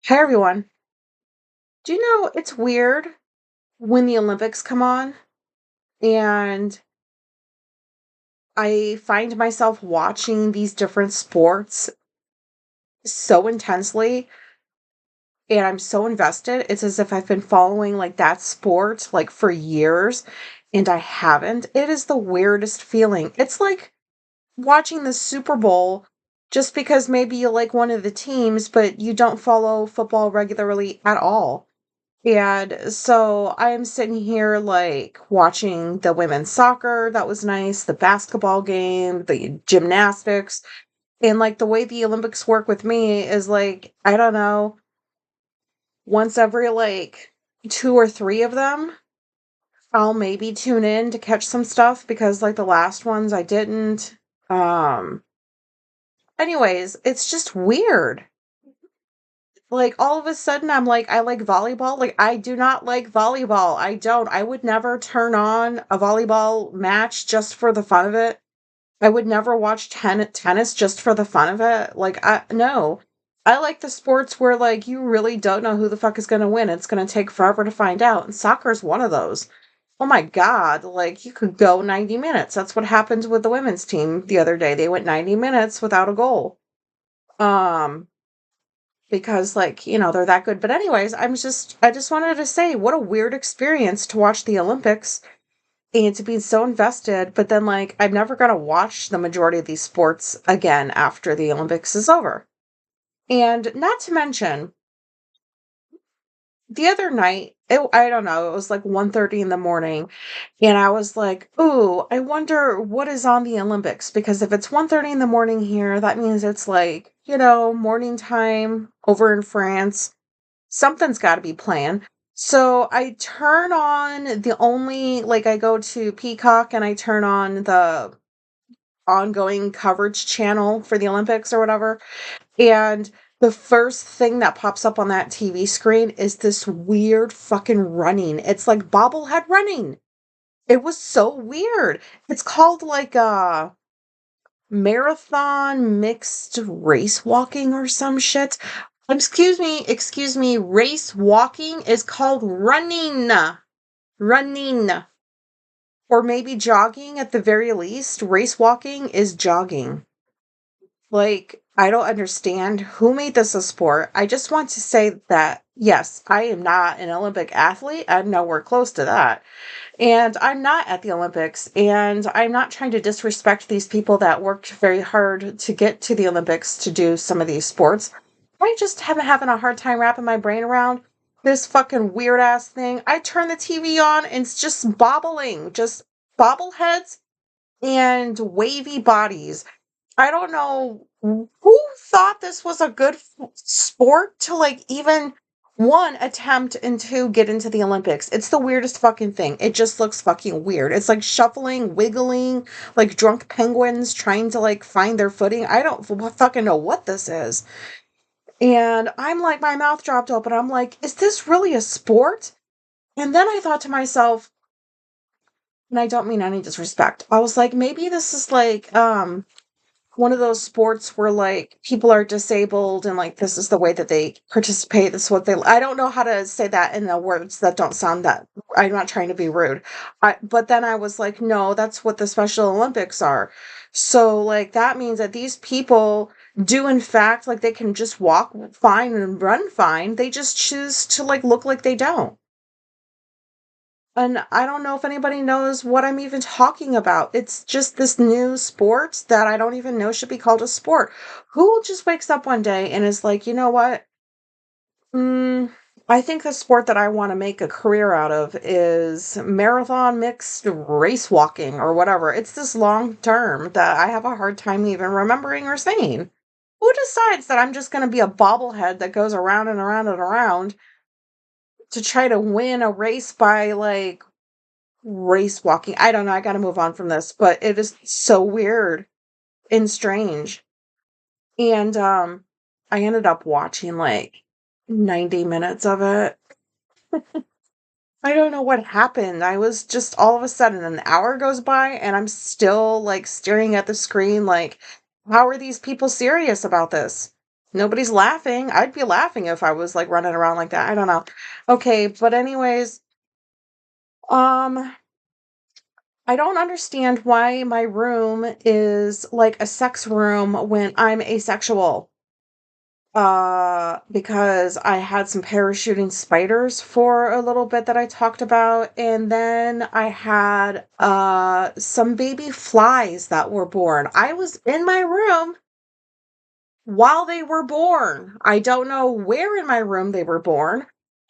Hi, everyone. Do you know it's weird when the Olympics come on and I find myself watching these different sports so intensely and I'm so invested. It's as if I've been following like that sport like for years and I haven't. It is the weirdest feeling. It's like watching the Super Bowl just because maybe you like one of the teams, but you don't follow football regularly at all. And so I'm sitting here like watching the women's soccer, that was nice, the basketball game, the gymnastics, and like the way the Olympics work with me is like, I don't know, once every like two or three of them, I'll maybe tune in to catch some stuff because like the last ones I didn't. Um, anyways, it's just weird. Like, all of a sudden, I'm like, I like volleyball. Like, I do not like volleyball. I don't. I would never turn on a volleyball match just for the fun of it. I would never watch tennis just for the fun of it. Like, no. I like the sports where, like, you really don't know who the fuck is going to win. It's going to take forever to find out. And soccer is one of those. Oh my God. Like, you could go 90 minutes. That's what happened with the women's team the other day. They went 90 minutes without a goal. Um, because like, they're that good. But anyways, I just wanted to say what a weird experience to watch the Olympics and to be so invested, but then like I'm never going to watch the majority of these sports again after the Olympics is over. And not to mention, the other night, I don't know, it was like 1:30 in the morning, and I was like, "Ooh, I wonder what is on the Olympics." Because if it's 1:30 in the morning here, that means it's like, morning time over in France. Something's gotta be playing. So I turn on the only like, I go to Peacock and I turn on the ongoing coverage channel for the Olympics or whatever, and the first thing that pops up on that TV screen is this weird fucking running. It's like bobblehead running. It was so weird. It's called like, marathon mixed race walking or some shit. Excuse me, race walking is called running. Running. Or maybe jogging at the very least. Race walking is jogging. Like, I don't understand who made this a sport. I just want to say that, yes, I am not an Olympic athlete. I'm nowhere close to that. And I'm not at the Olympics, and I'm not trying to disrespect these people that worked very hard to get to the Olympics to do some of these sports. I just am having a hard time wrapping my brain around this fucking weird ass thing. I turn the TV on and it's just bobbling, just bobbleheads and wavy bodies. I don't know who thought this was a good sport to like even one attempt and two get into the Olympics. It's the weirdest fucking thing. It just looks fucking weird. It's like shuffling, wiggling, like drunk penguins trying to like find their footing. I don't fucking know what this is. And I'm like, my mouth dropped open. I'm like, is this really a sport? And then I thought to myself, and I don't mean any disrespect. I was like, maybe this is like one of those sports where like people are disabled and like this is the way that they participate. This is what they I don't know how to say that in the words that don't sound that I'm not trying to be rude. But then I was like, no, that's what the Special Olympics are. So like that means that these people do in fact like they can just walk fine and run fine. They just choose to like look like they don't. And I don't know if anybody knows what I'm even talking about. It's just this new sport that I don't even know should be called a sport. Who just wakes up one day and is like, you know what? Mm, I think the sport that I want to make a career out of is marathon mixed race walking or whatever. It's this long term that I have a hard time even remembering or saying. Who decides that I'm just going to be a bobblehead that goes around and around and around to try to win a race by like race walking? I don't know, I gotta move on from this, but it is so weird and strange. And, I ended up watching, like, 90 minutes of it. I don't know what happened. I was just all of a sudden an hour goes by and I'm still, like, staring at the screen like, "How are these people serious about this?" Nobody's laughing. I'd be laughing if I was like running around like that. I don't know. Okay, but anyways, um I don't understand why my room is like a sex room when I'm asexual. Because I had some parachuting spiders for a little bit that I talked about, and then I had some baby flies that were born. I was in my room while they were born. I don't know where in my room they were born.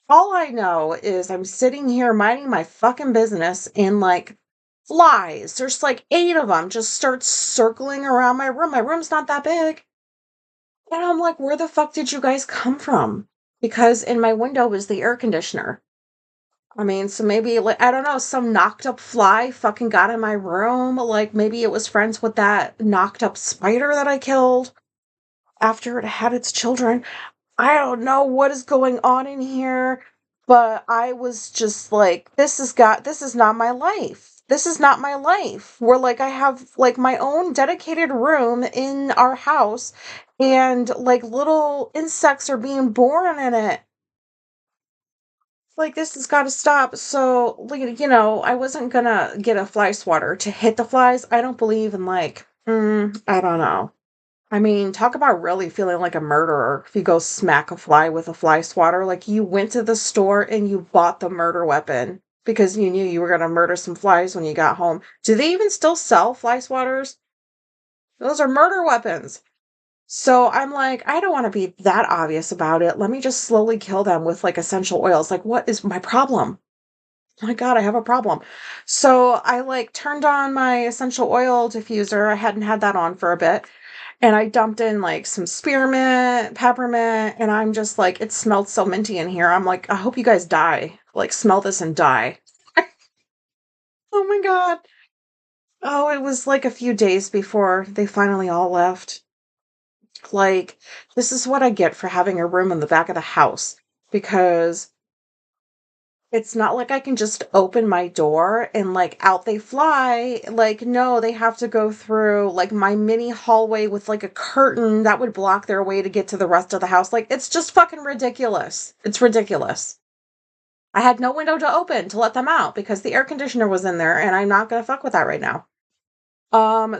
All I know is I'm sitting here minding my fucking business and like flies, there's like 8 of them just start circling around my room. My room's not that big. And I'm like, where the fuck did you guys come from? Because in my window was the air conditioner. I mean, so maybe like I don't know, some knocked up fly fucking got in my room. Like maybe it was friends with that knocked up spider that I killed after it had its children. I don't know what is going on in here, but I was just like, this is not my life. This is not my life. Where like I have like my own dedicated room in our house and like little insects are being born in it. Like this has got to stop. So, like, I wasn't gonna get a fly swatter to hit the flies. I don't believe in like, I don't know. I mean, talk about really feeling like a murderer if you go smack a fly with a fly swatter. Like you went to the store and you bought the murder weapon because you knew you were going to murder some flies when you got home. Do they even still sell fly swatters? Those are murder weapons. So I'm like, I don't want to be that obvious about it. Let me just slowly kill them with like essential oils. Like, what is my problem? Oh my God, I have a problem. So I like turned on my essential oil diffuser. I hadn't had that on for a bit. And I dumped in like some spearmint, peppermint, and I'm just like, it smelled so minty in here. I'm like, I hope you guys die. Like, smell this and die. Oh my God. Oh, it was like a few days before they finally all left. Like, this is what I get for having a room in the back of the house because it's not like I can just open my door and like out they fly. Like, no, they have to go through like my mini hallway with like a curtain that would block their way to get to the rest of the house. Like, it's just fucking ridiculous. It's ridiculous. I had no window to open to let them out because the air conditioner was in there and I'm not gonna fuck with that right now.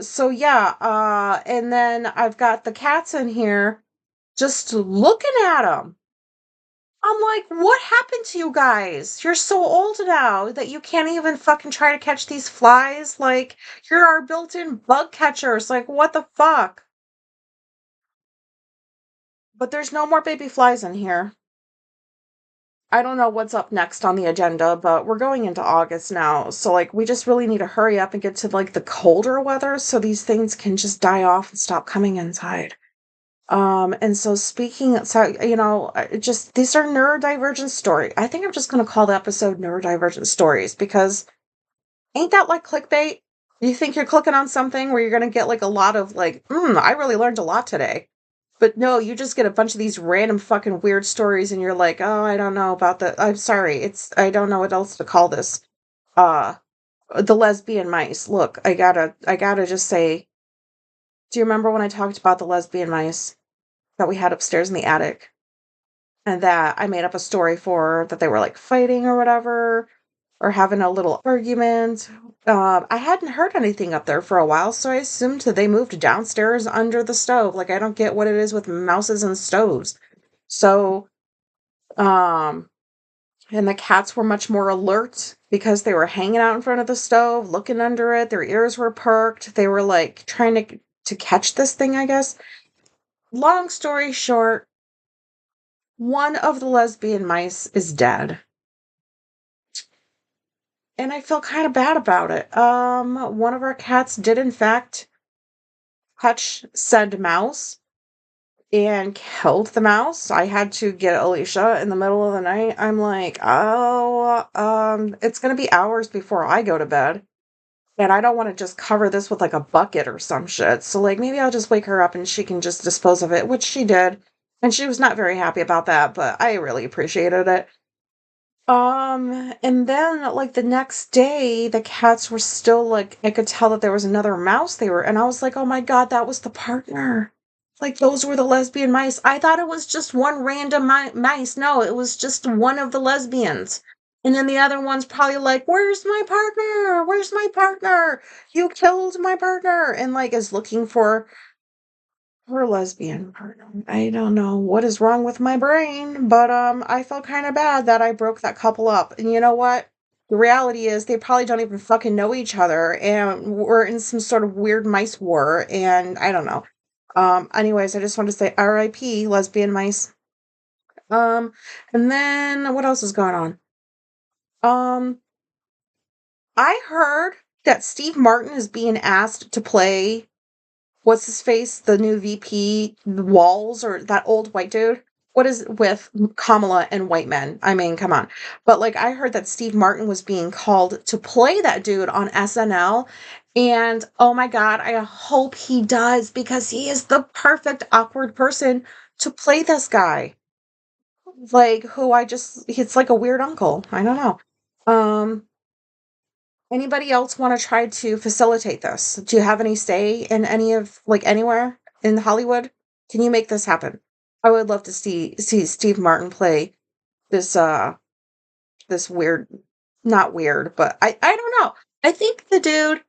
So yeah, and then I've got the cats in here just looking at them. I'm like, what happened to you guys? You're so old now that you can't even fucking try to catch these flies. Like, you're our built-in bug catchers. Like, what the fuck? But there's no more baby flies in here. I don't know what's up next on the agenda, but we're going into August now. So, like, we just really need to hurry up and get to, like, the colder weather so these things can just die off and stop coming inside. And so just these are neurodivergent story. I think I'm just gonna call the episode Neurodivergent Stories because ain't that like clickbait? You think you're clicking on something where you're gonna get like a lot of like, I really learned a lot today. But no, you just get a bunch of these random fucking weird stories and you're like, oh, I don't know about I'm sorry, I don't know what else to call this. Uh the lesbian mice. Look, I gotta just say, do you remember when I talked about the lesbian mice that we had upstairs in the attic? And that I made up a story for that they were like fighting or whatever, or having a little argument. I hadn't heard anything up there for a while, so I assumed that they moved downstairs under the stove. Like, I don't get what it is with mouses and stoves. So, um, and the cats were much more alert because they were hanging out in front of the stove, looking under it. Their ears were perked. They were like trying to catch this thing, I guess. Long story short, one of the lesbian mice is dead. And I feel kind of bad about it. One of our cats did in fact touch said mouse and killed the mouse. I had to get Alicia in the middle of the night. I'm like, oh, it's gonna be hours before I go to bed. And I don't want to just cover this with like a bucket or some shit. So like maybe I'll just wake her up and she can just dispose of it, which she did. And she was not very happy about that, but I really appreciated it. And then like the next day, the cats were still like I could tell that there was another mouse they were, and I was like, oh my God, that was the partner. Like, those were the lesbian mice. I thought it was just one random mice. No, it was just one of the lesbians. And then the other one's probably like, "Where's my partner? Where's my partner? You killed my partner." And like is looking for her lesbian partner. I don't know what is wrong with my brain, but I felt kind of bad that I broke that couple up. And you know what? The reality is they probably don't even fucking know each other and we're in some sort of weird mice war and I don't know. Anyways, I just wanted to say RIP lesbian mice. Um and then what else is going on? Um I heard that Steve Martin is being asked to play what's his face, the new VP Walls or that old white dude? What is it with Kamala and white men? I mean, come on. But like I heard that Steve Martin was being called to play that dude on SNL. And oh my God, I hope he does because he is the perfect awkward person to play this guy. Like who I just it's like a weird uncle. I don't know. Um Anybody else wanna try to facilitate this? Do you have any say in any of like, anywhere in Hollywood? Can you make this happen? I would love to see Steve Martin play this, this weird not weird, but I don't know. I think the dude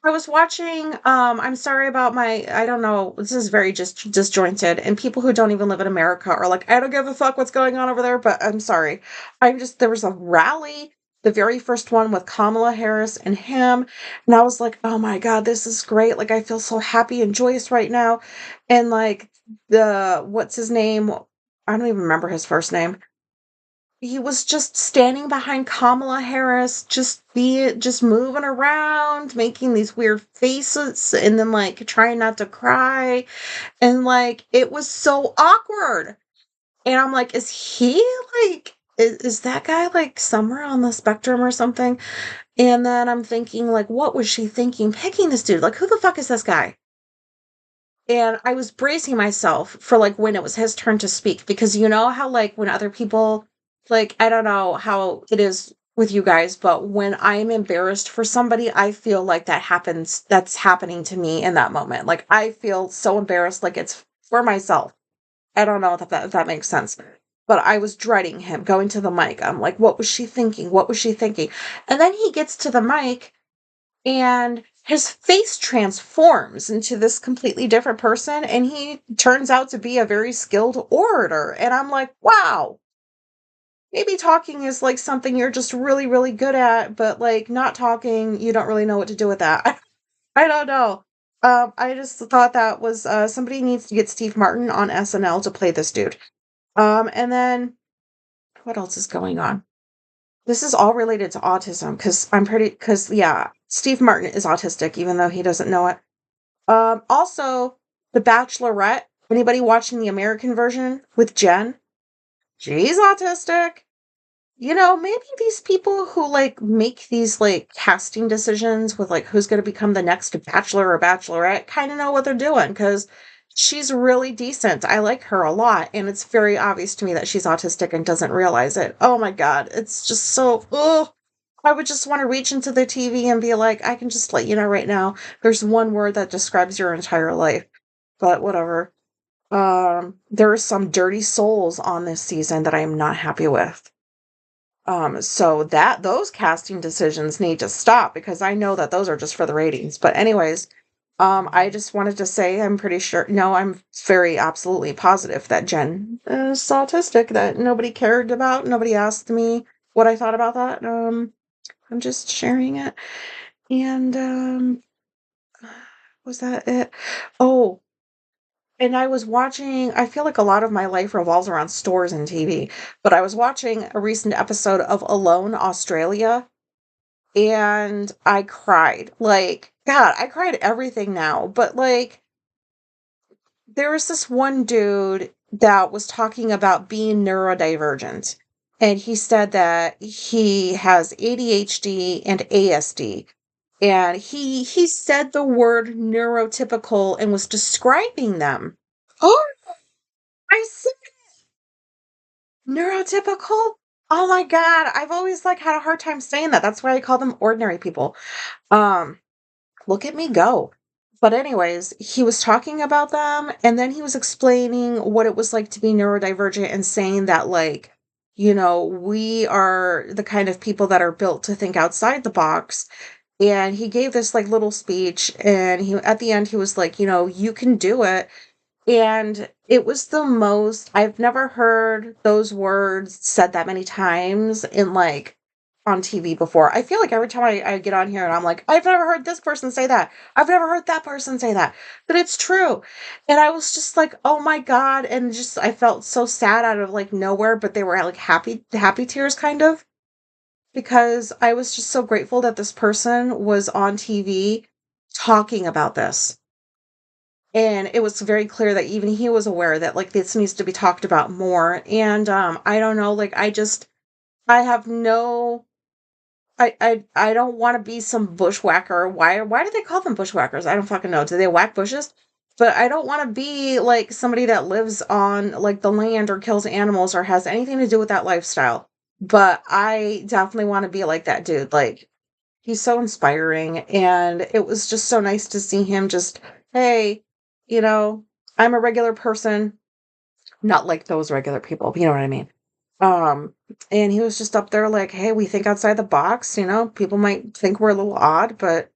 I was watching, I'm sorry about my I don't know, this is very just disjointed, and people who don't even live in America are like, "I don't give a fuck what's going on over there," but I'm sorry. I'm just there was a rally, the very first one with Kamala Harris and him, and I was like, "Oh my god, this is great, like, I feel so happy and joyous right now," and, like, the what's his name? I don't even remember his first name. He was just standing behind Kamala Harris, just moving around, making these weird faces, and then, like, trying not to cry, and, like, it was so awkward, and I'm like, "Is he, like is that guy, like, somewhere on the spectrum or something?" And then I'm thinking, like, "What was she thinking picking this dude? Like, who the fuck is this guy?" And I was bracing myself for, like, when it was his turn to speak because you know how, like, when other people like, I don't know how it is with you guys, but when I'm embarrassed for somebody, I feel like that's happening to me in that moment. Like, I feel so embarrassed, like it's for myself. I don't know if that makes sense. But I was dreading him going to the mic. I'm like, "What was she thinking? What was she thinking?" And then he gets to the mic and his face transforms into this completely different person and he turns out to be a very skilled orator and I'm like wow, maybe talking is like something you're just really really good at but like not talking you don't really know what to do with that. I don't know. I just thought that was somebody needs to get Steve Martin on SNL to play this dude. And then what else is going on? This is all related to autism because yeah, Steve Martin is autistic even though he doesn't know it. Also, The Bachelorette. Anybody watching the American version with Jen? She's autistic. You know, maybe these people who like make these like casting decisions with like who's going to become the next bachelor or bachelorette kind of know what they're doing because she's really decent. I like her a lot, and it's very obvious to me that she's autistic and doesn't realize it. Oh my god, it's just so. Oh, I would just want to reach into the TV and be like, I can just let you know right now. There's one word that describes your entire life, but whatever. There are some dirty souls on this season that I am not happy with. So that those casting decisions need to stop because I know that those are just for the ratings. But anyways, I just wanted to say I'm pretty sure no, I'm very absolutely positive that Jen is autistic, that nobody cared about, nobody asked me what I thought about that. I'm just sharing it. And was that it? Oh, and I was watching I feel like a lot of my life revolves around stores and TV, but I was watching a recent episode of Alone Australia and I cried. Like, God, I cried everything now, but like there was this one dude that was talking about being neurodivergent. And he said that he has ADHD and ASD. And he said the word neurotypical and was describing them. Oh, I said neurotypical? Oh my god, I've always like had a hard time saying that. That's why I call them ordinary people. Um, Look at me go. But anyways, he was talking about them, and then he was explaining what it was like to be neurodivergent and saying that, like, we are the kind of people that are built to think outside the box. And he gave this like little speech, and he at the end he was like, you can do it. And it was the most I've never heard those words said that many times in, like, on TV before. I feel like every time I get on here and I'm like, "I've never heard this person say that. I've never heard that person say that." But it's true. And I was just like, "Oh my god," and just I felt so sad out of, like, nowhere, but they were, like, happy tears kind of, because I was just so grateful that this person was on TV talking about this. And it was very clear that even he was aware that, like, this needs to be talked about more. And I don't know, like, I have no I don't want to be some bushwhacker. Why do they call them bushwhackers? I don't fucking know. Do they whack bushes? But I don't want to be like somebody that lives on like the land or kills animals or has anything to do with that lifestyle. But I definitely want to be like that dude. Like, he's so inspiring, and it was just so nice to see him just, "Hey, you know, I'm a regular person," not like those regular people, you know what I mean? Um, and he was just up there like, "Hey, we think outside the box, people might think we're a little odd, but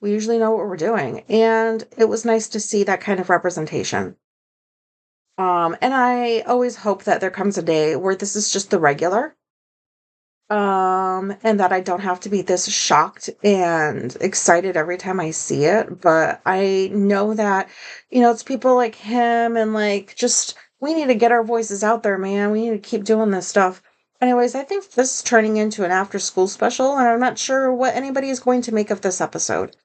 we usually know what we're doing." And it was nice to see that kind of representation. And I always hope that there comes a day where this is just the regular. And that I don't have to be this shocked and excited every time I see it. But I know that, it's people like him, and like, just, we need to get our voices out there, man. We need to keep doing this stuff. Anyways, I think this is turning into an after school special, and I'm not sure what anybody is going to make of this episode.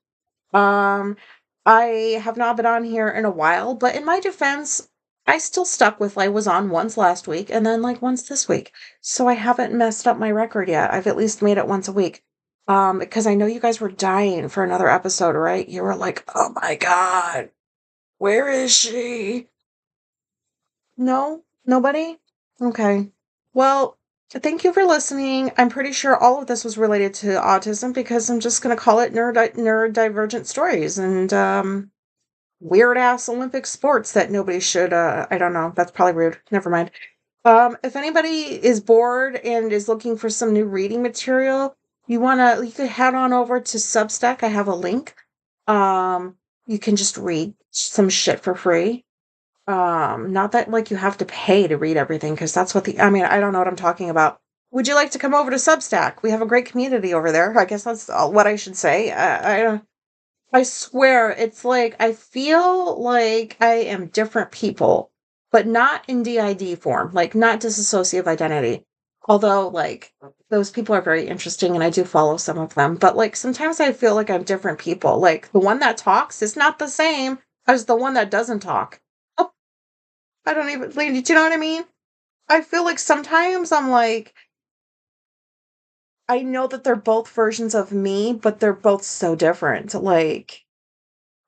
Um, I have not been on here in a while, but in my defense, I still stuck with, I was on once last week and then like once this week. So I haven't messed up my record yet. I've at least made it once a week. Because I know you guys were dying for another episode, right? You were like, "Oh my God, where is she?" No? Nobody? Okay. Well, thank you for listening. I'm pretty sure all of this was related to autism because I'm just going to call it neurodivergent stories. And weird ass Olympic sports that nobody should I don't know, that's probably rude. Never mind. If anybody is bored and is looking for some new reading material, you could head on over to Substack. I have a link. Um, you can just read some shit for free. Not that like you have to pay to read everything, because that's what I mean, I don't know what I'm talking about. Would you like to come over to Substack? We have a great community over there. I guess that's what I should say. I swear, it's like I feel like I am different people, but not in DID form, like not dissociative identity. Although, like, those people are very interesting and I do follow some of them, but like sometimes I feel like I'm different people. Like the one that talks is not the same as the one that doesn't talk. Oh, I don't even, like, do you know what I mean? I feel like sometimes I'm like, I know that they're both versions of me, but they're both so different. Like,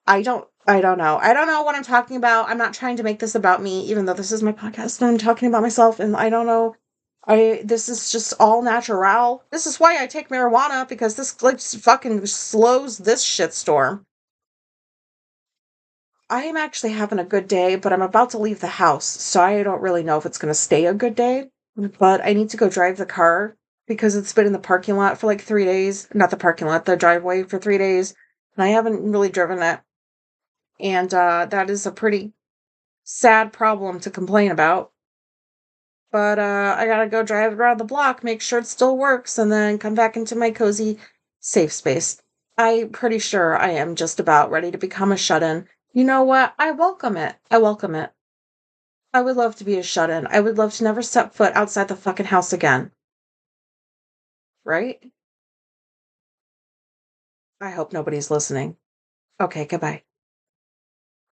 I don't know. I don't know what I'm talking about. I'm not trying to make this about me, even though this is my podcast and I'm talking about myself, and I don't know. This is just all natural. This is why I take marijuana, because this like fucking slows this shitstorm. I am actually having a good day, but I'm about to leave the house, so I don't really know if it's going to stay a good day. But I need to go drive the car because it's been in the parking lot for like 3 days. Not the parking lot, the driveway for 3 days. And I haven't really driven it. And that is a pretty sad problem to complain about. But I gotta go drive it around the block, make sure it still works, and then come back into my cozy, safe space. I'm pretty sure I am just about ready to become a shut in. You know what? I welcome it. I welcome it. I would love to be a shut in. I would love to never step foot outside the fucking house again. Right? I hope nobody's listening. Okay, goodbye.